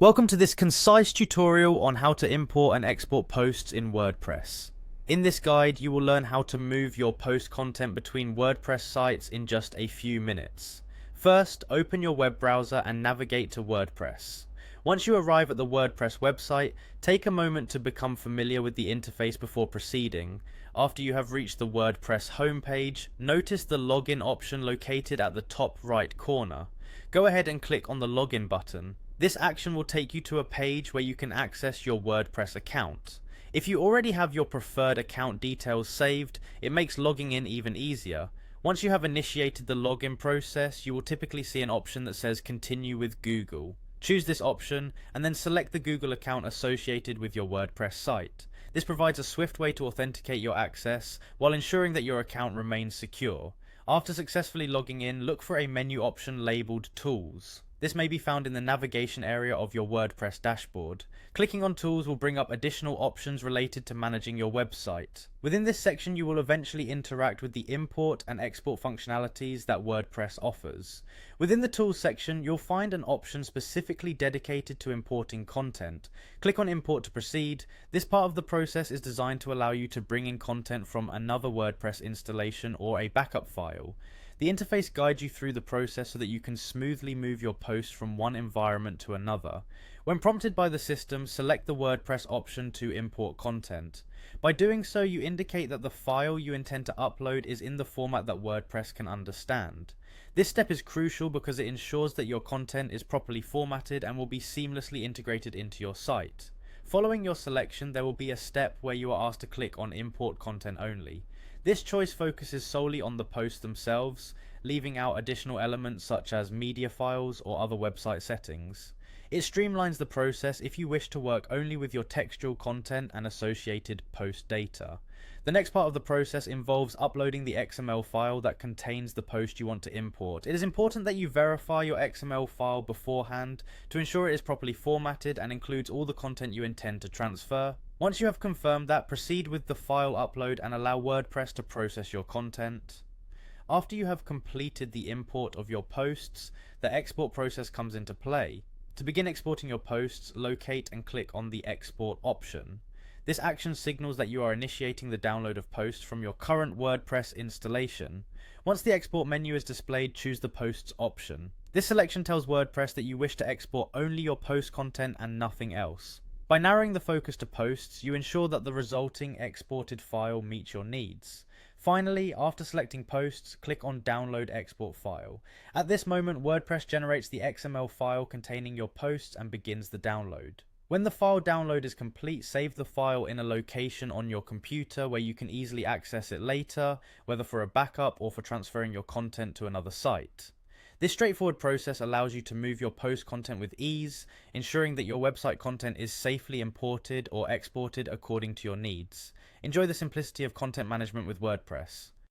Welcome to this concise tutorial on how to import and export posts in WordPress. In this guide, you will learn how to move your post content between WordPress sites in just a few minutes. First, open your web browser and navigate to WordPress. Once you arrive at the WordPress website, take a moment to become familiar with the interface before proceeding. After you have reached the WordPress homepage, notice the login option located at the top right corner. Go ahead and click on the login button. This action will take you to a page where you can access your WordPress account. If you already have your preferred account details saved, it makes logging in even easier. Once you have initiated the login process, you will typically see an option that says Continue with Google. Choose this option and then select the Google account associated with your WordPress site. This provides a swift way to authenticate your access while ensuring that your account remains secure. After successfully logging in, look for a menu option labeled Tools. This may be found in the navigation area of your WordPress dashboard. Clicking on Tools will bring up additional options related to managing your website. Within this section, you will eventually interact with the import and export functionalities that WordPress offers. Within the Tools section, you'll find an option specifically dedicated to importing content. Click on Import to proceed. This part of the process is designed to allow you to bring in content from another WordPress installation or a backup file. The interface guides you through the process so that you can smoothly move your post from one environment to another. When prompted by the system, select the WordPress option to import content. By doing so, you indicate that the file you intend to upload is in the format that WordPress can understand. This step is crucial because it ensures that your content is properly formatted and will be seamlessly integrated into your site. Following your selection, there will be a step where you are asked to click on Import Content Only. This choice focuses solely on the posts themselves, leaving out additional elements such as media files or other website settings. It streamlines the process if you wish to work only with your textual content and associated post data. The next part of the process involves uploading the XML file that contains the post you want to import. It is important that you verify your XML file beforehand to ensure it is properly formatted and includes all the content you intend to transfer. Once you have confirmed that, proceed with the file upload and allow WordPress to process your content. After you have completed the import of your posts, the export process comes into play. To begin exporting your posts, locate and click on the Export option. This action signals that you are initiating the download of posts from your current WordPress installation. Once the export menu is displayed, choose the Posts option. This selection tells WordPress that you wish to export only your post content and nothing else. By narrowing the focus to posts, you ensure that the resulting exported file meets your needs. Finally, after selecting posts, click on Download Export File. At this moment, WordPress generates the XML file containing your posts and begins the download. When the file download is complete, save the file in a location on your computer where you can easily access it later, whether for a backup or for transferring your content to another site. This straightforward process allows you to move your post content with ease, ensuring that your website content is safely imported or exported according to your needs. Enjoy the simplicity of content management with WordPress.